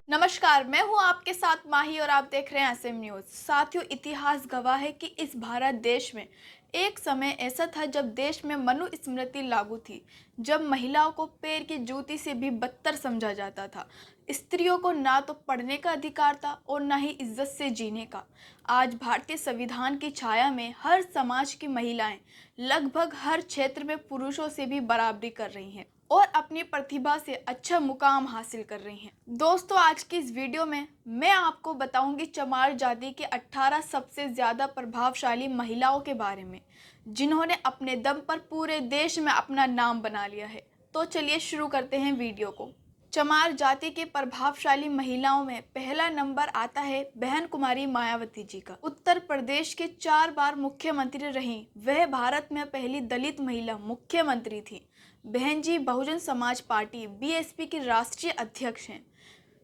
नमस्कार, मैं हूं आपके साथ माही और आप देख रहे हैं एसएम न्यूज़। साथियों, इतिहास गवाह है कि इस भारत देश में एक समय ऐसा था जब देश में मनुस्मृति लागू थी, जब महिलाओं को पैर की जूती से भी बदतर समझा जाता था। स्त्रियों को ना तो पढ़ने का अधिकार था और ना ही इज्जत से जीने का। आज भारतीय संविधान की छाया में हर समाज की महिलाएं लगभग हर क्षेत्र में पुरुषों से भी बराबरी कर रही हैं और अपनी प्रतिभा से अच्छा मुकाम हासिल कर रही हैं। दोस्तों, आज की इस वीडियो में मैं आपको बताऊंगी चमार जाति के 18 सबसे ज़्यादा प्रभावशाली महिलाओं के बारे में, जिन्होंने अपने दम पर पूरे देश में अपना नाम बना लिया है। तो चलिए शुरू करते हैं वीडियो को। चमार जाति के प्रभावशाली महिलाओं में पहला नंबर आता है बहन कुमारी मायावती जी का। उत्तर प्रदेश के 4 बार मुख्यमंत्री रहीं, वह भारत में पहली दलित महिला मुख्यमंत्री थी। बहन जी बहुजन समाज पार्टी बीएसपी की राष्ट्रीय अध्यक्ष हैं।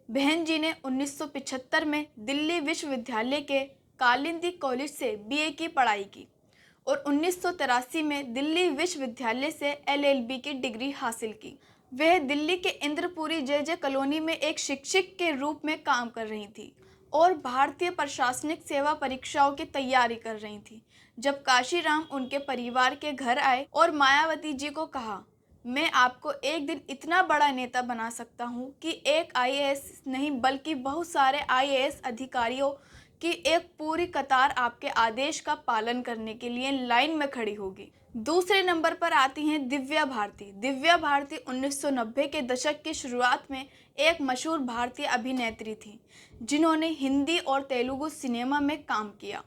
बहन जी ने 1975 में दिल्ली विश्वविद्यालय के कालिंदी कॉलेज से बीए की पढ़ाई की और 1983 में दिल्ली विश्वविद्यालय से एलएलबी की डिग्री हासिल की। वह दिल्ली के इंद्रपुरी जे कॉलोनी में एक शिक्षक के रूप में काम कर रही थी और भारतीय प्रशासनिक सेवा परीक्षाओं की तैयारी कर रही थी जब काशीराम उनके परिवार के घर आए और मायावती जी को कहा, मैं आपको एक दिन इतना बड़ा नेता बना सकता हूं कि एक आईएएस नहीं बल्कि बहुत सारे आईएएस अधिकारियों की एक पूरी कतार आपके आदेश का पालन करने के लिए लाइन में खड़ी होगी। दूसरे नंबर पर आती हैं दिव्या भारती। दिव्या भारती 1990 के दशक की शुरुआत में एक मशहूर भारतीय अभिनेत्री थी, जिन्होंने हिंदी और तेलुगु सिनेमा में काम किया।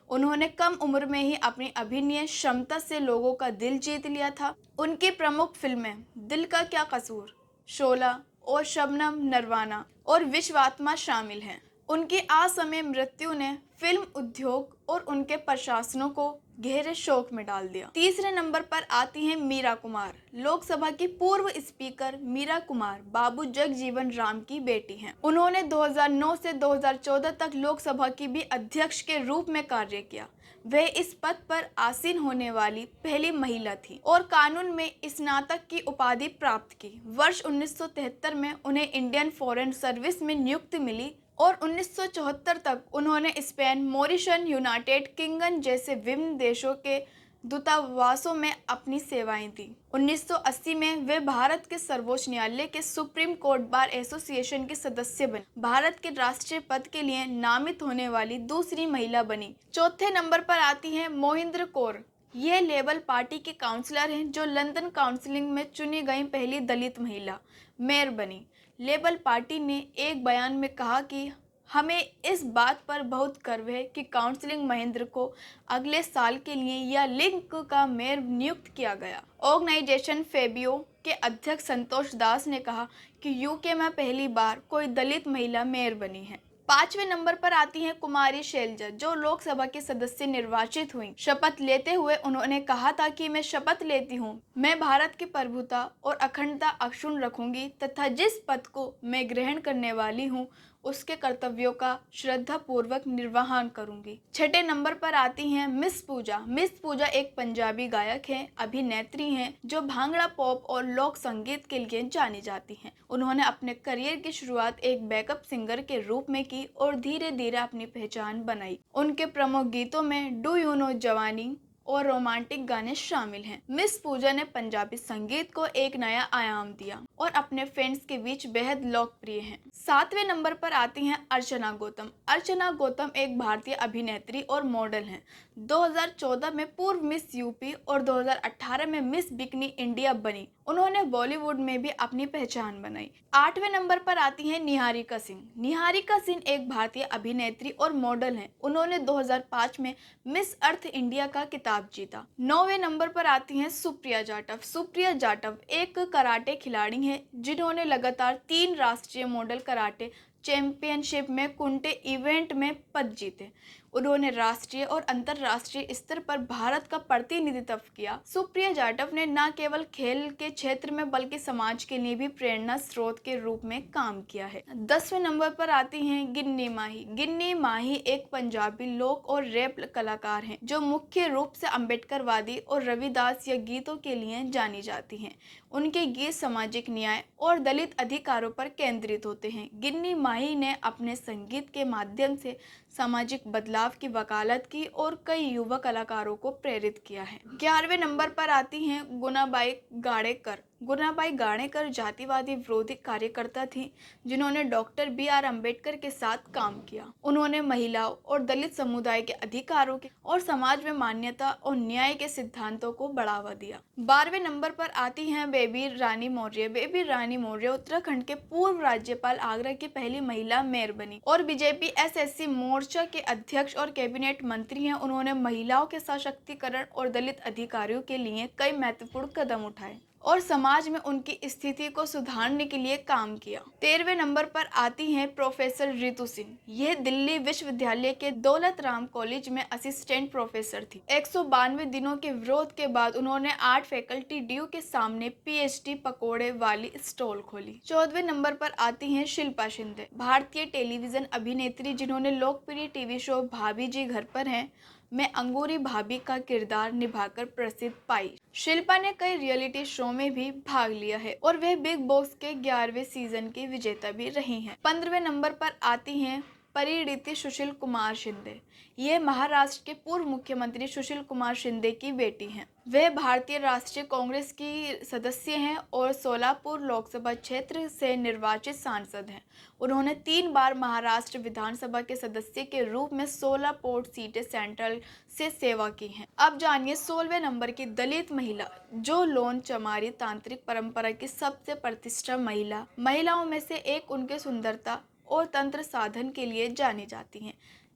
उन्होंने कम उम्र में ही अपनी अभिनय क्षमता से लोगों का दिल जीत लिया था। उनकी प्रमुख फिल्में दिल का क्या कसूर, शोला और शबनम नरवाना और विश्वात्मा शामिल हैं। उनकी असमय मृत्यु ने फिल्म उद्योग और उनके प्रशासनों को गहरे शोक में डाल दिया। तीसरे नंबर पर आती हैं मीरा कुमार। लोकसभा की पूर्व स्पीकर मीरा कुमार बाबू जगजीवन राम की बेटी हैं। उन्होंने 2009 से 2014 तक लोकसभा की भी अध्यक्ष के रूप में कार्य किया। वह इस पद पर आसीन होने वाली पहली महिला थी और कानून में स्नातक की उपाधि प्राप्त की। वर्ष 1973 में उन्हें इंडियन फॉरेन सर्विस में नियुक्ति मिली और 1974 तक उन्होंने स्पेन, मॉरिशस, यूनाइटेड किंगडम जैसे विभिन्न देशों के दूतावासों में अपनी सेवाएं दी। 1980 में वे भारत के सर्वोच्च न्यायालय के सुप्रीम कोर्ट बार एसोसिएशन के सदस्य बनी। भारत के राष्ट्रीय पद के लिए नामित होने वाली दूसरी महिला बनी। चौथे नंबर पर आती हैं मोहिंद्र कौर। ये लेबर पार्टी की काउंसलर हैं जो लंदन काउंसिलिंग में चुनी गई पहली दलित महिला मेयर बनी। लेबर पार्टी ने एक बयान में कहा कि हमें इस बात पर बहुत गर्व है कि काउंसिलिंग महेंद्र को अगले साल के लिए या लिंक का मेयर नियुक्त किया गया। ऑर्गेनाइजेशन फेबियो के अध्यक्ष संतोष दास ने कहा कि यूके में पहली बार कोई दलित महिला मेयर बनी है। पांचवें नंबर पर आती हैं कुमारी शैलजा, जो लोकसभा की सदस्य निर्वाचित हुई। शपथ लेते हुए उन्होंने कहा था कि मैं शपथ लेती हूँ, मैं भारत की प्रभुता और अखंडता अक्षुण्ण रखूंगी तथा जिस पद को मैं ग्रहण करने वाली हूँ उसके कर्तव्यों का श्रद्धा पूर्वक निर्वहन करूंगी। छठे नंबर पर आती हैं मिस पूजा। मिस पूजा एक पंजाबी गायक हैं, अभिनेत्री हैं जो भांगड़ा, पॉप और लोक संगीत के लिए जानी जाती हैं। उन्होंने अपने करियर की शुरुआत एक बैकअप सिंगर के रूप में की और धीरे धीरे अपनी पहचान बनाई। उनके प्रमुख गीतों में डू यू नो जवानी और रोमांटिक गाने शामिल हैं। मिस पूजा ने पंजाबी संगीत को एक नया आयाम दिया और अपने फैंस के बीच बेहद लोकप्रिय हैं। सातवें नंबर पर आती हैं अर्चना गौतम। अर्चना गौतम एक भारतीय अभिनेत्री और मॉडल हैं। 2014 में पूर्व मिस यूपी और 2018 में मिस बिकनी इंडिया बनी। उन्होंने बॉलीवुड में भी अपनी पहचान बनाई। आठवें नंबर पर आती हैं निहारिका सिंह। निहारिका सिंह एक भारतीय अभिनेत्री और मॉडल हैं। उन्होंने 2005 में मिस अर्थ इंडिया का खिताब जीता। नौवें नंबर पर आती हैं सुप्रिया जाटव। सुप्रिया जाटव एक कराटे खिलाड़ी हैं जिन्होंने लगातार 3 राष्ट्रीय मॉडल कराटे चैंपियनशिप में कुंटे इवेंट में पद जीते। उन्होंने राष्ट्रीय और अंतर्राष्ट्रीय स्तर पर भारत का प्रतिनिधित्व किया। सुप्रिया जाटव ने न केवल खेल के क्षेत्र में बल्कि समाज के लिए भी प्रेरणा स्रोत के रूप में काम किया है। 10वें नंबर पर आती हैं गिन्नी माही। गिन्नी माही एक पंजाबी लोक और रैप कलाकार हैं जो मुख्य रूप से अम्बेडकरवादी और रविदास या गीतों के लिए जानी जाती हैं। उनके गीत सामाजिक न्याय और दलित अधिकारों पर केंद्रित होते हैं। गिन्नी माही ने अपने संगीत के माध्यम से सामाजिक बदलाव की वकालत की और कई युवा कलाकारों को प्रेरित किया है। 11वें नंबर पर आती हैं गुनाबाई गाड़ेकर। गुनाबाई गाड़ेकर जातिवादी विरोधी कार्यकर्ता थी जिन्होंने डॉक्टर बी.आर. अम्बेडकर के साथ काम किया। उन्होंने महिलाओं और दलित समुदाय के अधिकारों के और समाज में मान्यता और न्याय के सिद्धांतों को बढ़ावा दिया। 12वें नंबर पर आती हैं बेबी रानी मौर्य। बेबी रानी मौर्य उत्तराखंड के पूर्व राज्यपाल, आगरा की पहली महिला मेयर बनी और बीजेपी एसएससी मोर्चा के अध्यक्ष और कैबिनेट मंत्री हैं। उन्होंने महिलाओं के सशक्तिकरण और दलित अधिकारियों के लिए कई महत्वपूर्ण कदम उठाए और समाज में उनकी स्थिति को सुधारने के लिए काम किया। 13वें नंबर पर आती हैं प्रोफेसर रितु सिंह। यह दिल्ली विश्वविद्यालय के दौलत राम कॉलेज में असिस्टेंट प्रोफेसर थी। 192 दिनों के विरोध के बाद उन्होंने आर्ट फैकल्टी ड्यू के सामने पीएचडी पकोड़े वाली स्टॉल खोली। 14वें नंबर पर आती हैं शिल्पा शिंदे। भारतीय टेलीविजन अभिनेत्री जिन्होंने लोकप्रिय टीवी शो भाभी जी घर पर हैं में अंगूरी भाभी का किरदार निभाकर प्रसिद्ध पाई। शिल्पा ने कई रियलिटी शो में भी भाग लिया है और वह बिग बॉस के 11वें सीजन की विजेता भी रही हैं। 15वें नंबर पर आती हैं परिणीति सुशील कुमार शिंदे। ये महाराष्ट्र के पूर्व मुख्यमंत्री सुशील कुमार शिंदे की बेटी हैं। वह भारतीय राष्ट्रीय कांग्रेस की सदस्य हैं और सोलापुर लोकसभा क्षेत्र से निर्वाचित सांसद हैं। उन्होंने 3 बार महाराष्ट्र विधानसभा के सदस्य के रूप में 16 पोर्ट सीटें सेंट्रल से सेवा की हैं। अब जानिए 16वें नंबर की दलित महिला जो लोन चमारी तांत्रिक परंपरा की सबसे प्रतिष्ठित महिलाओं में से एक, उनके सुंदरता और तंत्र साधन के लिए जानी जाती हैं,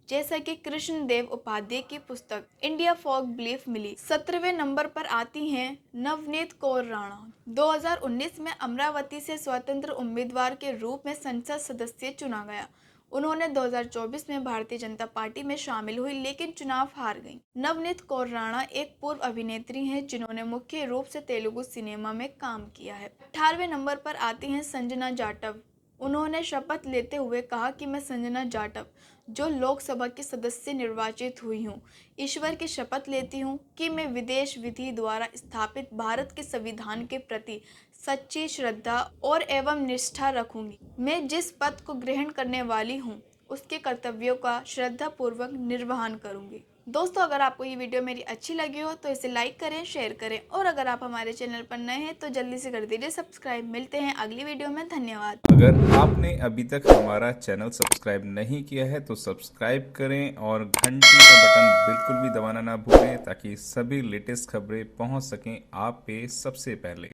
जैसा कि कृष्ण देव उपाध्याय की पुस्तक इंडिया फोक बिलीफ मिली। 17वें नंबर पर आती हैं नवनीत कौर राणा। 2019 में अमरावती से स्वतंत्र उम्मीदवार के रूप में संसद सदस्य चुना गया। उन्होंने 2024 में भारतीय जनता पार्टी में शामिल हुई लेकिन चुनाव हार गईं। नवनीत कौर राणा एक पूर्व अभिनेत्री हैं जिन्होंने मुख्य रूप से तेलुगु सिनेमा में काम किया है। 18वें नंबर पर आती हैं संजना जाटव। उन्होंने शपथ लेते हुए कहा कि मैं संजना जाटव जो लोकसभा की सदस्य निर्वाचित हुई हूँ, ईश्वर की शपथ लेती हूँ कि मैं विदेश विधि द्वारा स्थापित भारत के संविधान के प्रति सच्ची श्रद्धा और एवं निष्ठा रखूंगी। मैं जिस पद को ग्रहण करने वाली हूँ उसके कर्तव्यों का श्रद्धापूर्वक निर्वहन करूंगी। दोस्तों, अगर आपको ये वीडियो मेरी अच्छी लगी हो तो इसे लाइक करें, शेयर करें और अगर आप हमारे चैनल पर नए हैं तो जल्दी से कर दीजिए सब्सक्राइब। मिलते हैं अगली वीडियो में। धन्यवाद। अगर आपने अभी तक हमारा चैनल सब्सक्राइब नहीं किया है तो सब्सक्राइब करें और घंटी का बटन बिल्कुल भी दबाना ना भूलें ताकि सभी लेटेस्ट खबरें पहुंच सकें आप पे सबसे पहले।